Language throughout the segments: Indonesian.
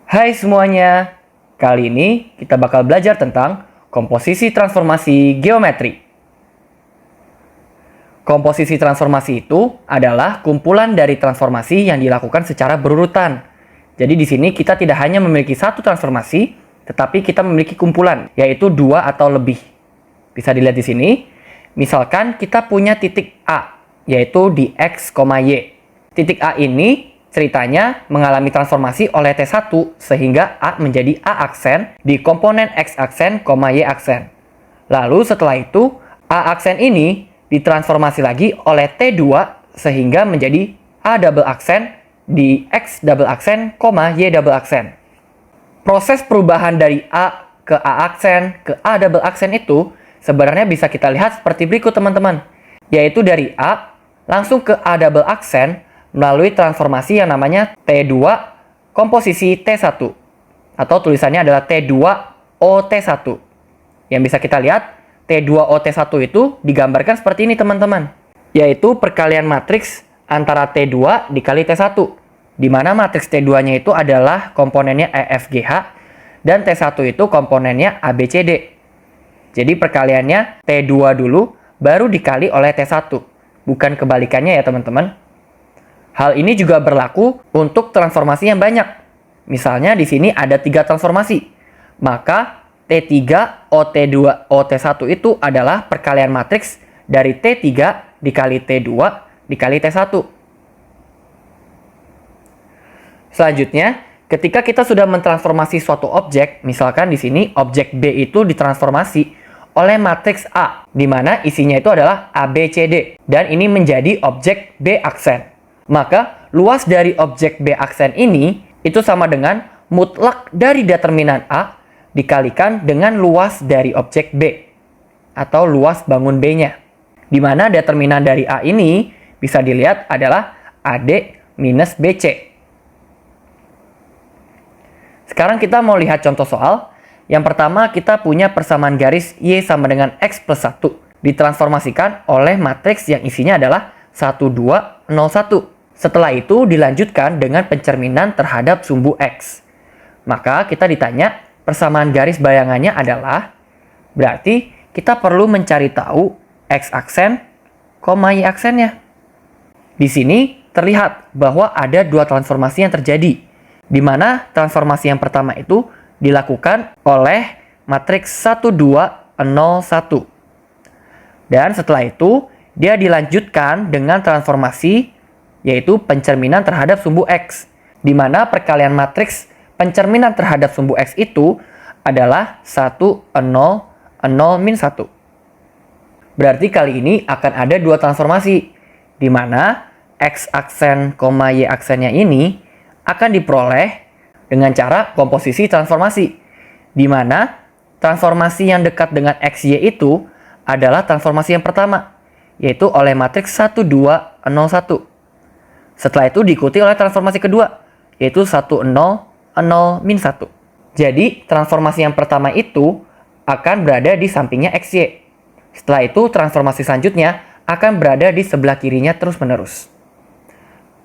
Hai semuanya, kali ini kita bakal belajar tentang komposisi transformasi geometri. Komposisi transformasi itu adalah kumpulan dari transformasi yang dilakukan secara berurutan. Jadi di sini kita tidak hanya memiliki satu transformasi, tetapi kita memiliki kumpulan, yaitu dua atau lebih. Bisa dilihat di sini, misalkan kita punya titik A, yaitu di X, Y. Titik A ini ceritanya mengalami transformasi oleh T1 sehingga A menjadi A aksen di komponen X aksen, Y aksen. Lalu setelah itu A aksen ini ditransformasi lagi oleh T2 sehingga menjadi A double aksen di X double aksen, Y double aksen. Proses perubahan dari A ke A aksen ke A double aksen itu sebenarnya bisa kita lihat seperti berikut teman-teman. Yaitu dari A langsung ke A double aksen melalui transformasi yang namanya T2 komposisi T1. Atau tulisannya adalah T2OT1. Yang bisa kita lihat, T2OT1 itu digambarkan seperti ini teman-teman. Yaitu perkalian matriks antara T2 dikali T1. Di mana matriks T2-nya itu adalah komponennya EFGH dan T1 itu komponennya ABCD. Jadi perkaliannya T2 dulu baru dikali oleh T1. Bukan kebalikannya ya teman-teman. Hal ini juga berlaku untuk transformasi yang banyak. Misalnya di sini ada 3 transformasi. Maka T3 OT2 OT1 itu adalah perkalian matriks dari T3 dikali T2 dikali T1. Selanjutnya, ketika kita sudah mentransformasi suatu objek, misalkan di sini objek B itu ditransformasi oleh matriks A, di mana isinya itu adalah ABCD, dan ini menjadi objek B aksen. Maka luas dari objek B aksen ini itu sama dengan mutlak dari determinan A dikalikan dengan luas dari objek B atau luas bangun B-nya. Di mana determinan dari A ini bisa dilihat adalah AD minus BC. Sekarang kita mau lihat contoh soal. Yang pertama kita punya persamaan garis Y sama dengan X plus 1 ditransformasikan oleh matriks yang isinya adalah 1, 2, 0, 1. Setelah itu dilanjutkan dengan pencerminan terhadap sumbu X. Maka kita ditanya persamaan garis bayangannya adalah, berarti kita perlu mencari tahu X aksen, Y aksennya. Di sini terlihat bahwa ada 2 transformasi yang terjadi, di mana transformasi yang pertama itu dilakukan oleh matriks 1, 2, 0, 1. Dan setelah itu dia dilanjutkan dengan transformasi yaitu pencerminan terhadap sumbu X, di mana perkalian matriks pencerminan terhadap sumbu X itu adalah 1, 0, 0, min 1. Berarti kali ini akan ada 2 transformasi, di mana X aksen, Y aksennya ini akan diperoleh dengan cara komposisi transformasi, di mana transformasi yang dekat dengan XY itu adalah transformasi yang pertama, yaitu oleh matriks 1, 2, 0, 1. Setelah itu diikuti oleh transformasi kedua, yaitu 1, 0, 0, min 1. Jadi, transformasi yang pertama itu akan berada di sampingnya XY. Setelah itu, transformasi selanjutnya akan berada di sebelah kirinya terus-menerus.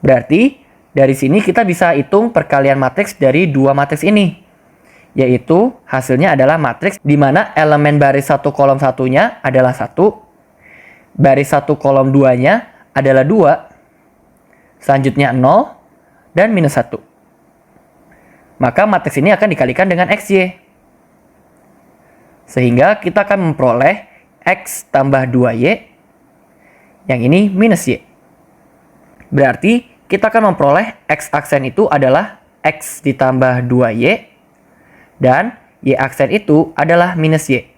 Berarti, dari sini kita bisa hitung perkalian matriks dari 2 matriks ini. Yaitu, hasilnya adalah matriks di mana elemen baris 1 kolom 1-nya adalah 1, baris 1 kolom 2-nya adalah 2, selanjutnya 0, dan minus 1. Maka matriks ini akan dikalikan dengan XY. Sehingga kita akan memperoleh X tambah 2Y, yang ini minus Y. Berarti kita akan memperoleh X aksen itu adalah X ditambah 2Y, dan Y aksen itu adalah minus Y.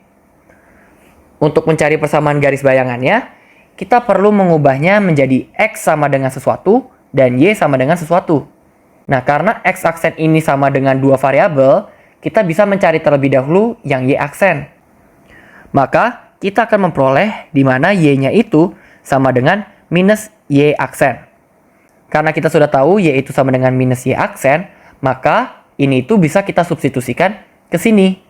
Untuk mencari persamaan garis bayangannya, kita perlu mengubahnya menjadi X sama dengan sesuatu dan Y sama dengan sesuatu. Nah, karena X aksen ini sama dengan 2 variabel, kita bisa mencari terlebih dahulu yang Y aksen. Maka, kita akan memperoleh di mana Y-nya itu sama dengan minus Y aksen. Karena kita sudah tahu Y itu sama dengan minus Y aksen, maka ini itu bisa kita substitusikan ke sini.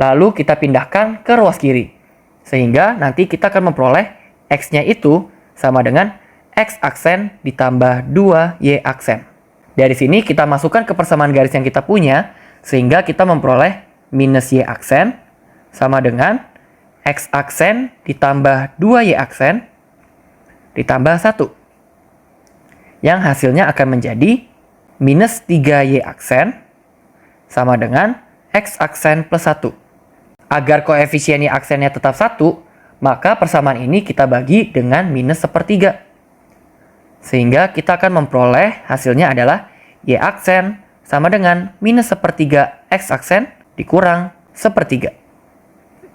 Lalu kita pindahkan ke ruas kiri. Sehingga nanti kita akan memperoleh X-nya itu sama dengan X aksen ditambah 2Y aksen. Dari sini kita masukkan ke persamaan garis yang kita punya, sehingga kita memperoleh minus Y aksen sama dengan X aksen ditambah 2Y aksen ditambah 1. Yang hasilnya akan menjadi minus 3Y aksen sama dengan X aksen plus 1. Agar koefisien Y aksennya tetap 1, maka persamaan ini kita bagi dengan minus sepertiga. Sehingga kita akan memperoleh hasilnya adalah Y aksen sama dengan minus sepertiga X aksen dikurang sepertiga.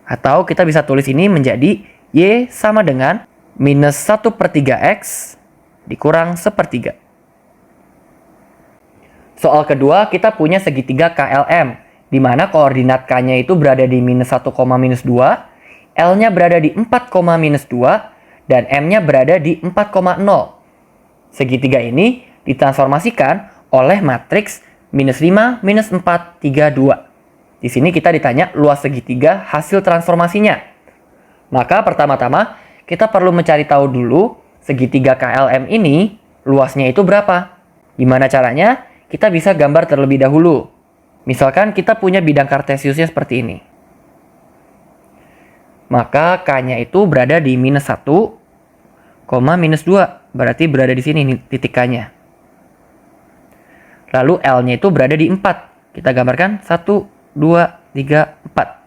Atau kita bisa tulis ini menjadi Y sama dengan minus 1/3 X dikurang sepertiga. Soal kedua, kita punya segitiga KLM, di mana koordinat K-nya itu berada di minus 1, minus 2, L-nya berada di 4, minus 2, dan M-nya berada di 4,0. Segitiga ini ditransformasikan oleh matriks minus 5, minus 4, 3, 2. Di sini kita ditanya luas segitiga hasil transformasinya. Maka pertama-tama kita perlu mencari tahu dulu segitiga KLM ini luasnya itu berapa. Gimana caranya? Kita bisa gambar terlebih dahulu. Misalkan kita punya bidang kartesiusnya seperti ini. Maka K-nya itu berada di minus 1, minus 2. Berarti berada di sini nih titik K-nya. Lalu L-nya itu berada di 4. Kita gambarkan 1, 2, 3, 4.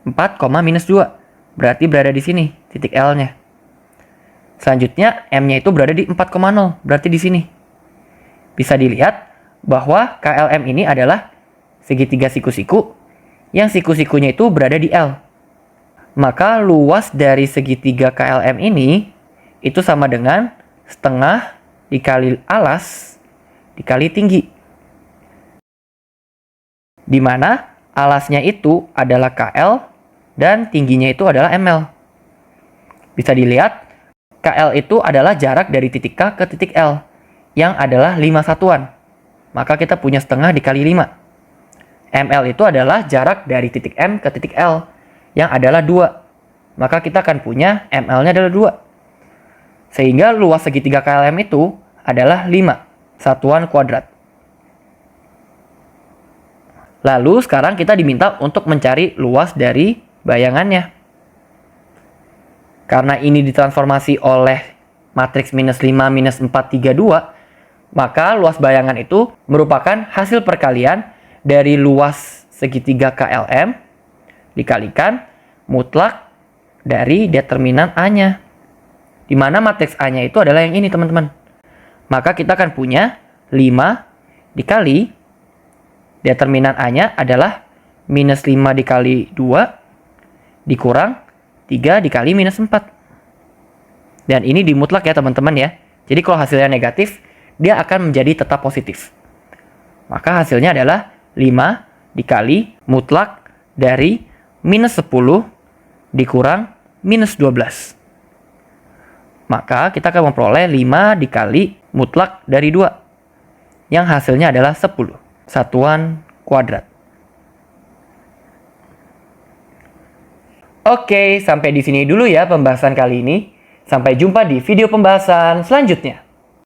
4, minus 2. Berarti berada di sini titik L-nya. Selanjutnya M-nya itu berada di 4,0. Berarti di sini. Bisa dilihat bahwa KLM ini adalah segitiga siku-siku yang siku-sikunya itu berada di L. Maka luas dari segitiga KLM ini itu sama dengan setengah dikali alas dikali tinggi. Di mana alasnya itu adalah KL dan tingginya itu adalah ML. Bisa dilihat KL itu adalah jarak dari titik K ke titik L yang adalah 5 satuan. Maka kita punya setengah dikali 5. ML itu adalah jarak dari titik M ke titik L yang adalah 2. Maka kita akan punya ML-nya adalah 2. Sehingga luas segitiga KLM itu adalah 5 satuan kuadrat. Lalu sekarang kita diminta untuk mencari luas dari bayangannya. Karena ini ditransformasi oleh matriks minus 5, minus 4, 3, 2, maka luas bayangan itu merupakan hasil perkalian dari luas segitiga KLM dikalikan mutlak dari determinan A-nya. Di mana matriks A-nya itu adalah yang ini, teman-teman. Maka kita akan punya 5 dikali determinan A-nya adalah minus 5 dikali 2 dikurang 3 dikali minus 4. Dan ini dimutlak ya, teman-teman ya. Jadi kalau hasilnya negatif, dia akan menjadi tetap positif. Maka hasilnya adalah 5 dikali mutlak dari minus 10 dikurang minus 12. Maka kita akan memperoleh 5 dikali mutlak dari 2. Yang hasilnya adalah 10 satuan kuadrat. Oke, sampai di sini dulu ya pembahasan kali ini. Sampai jumpa di video pembahasan selanjutnya.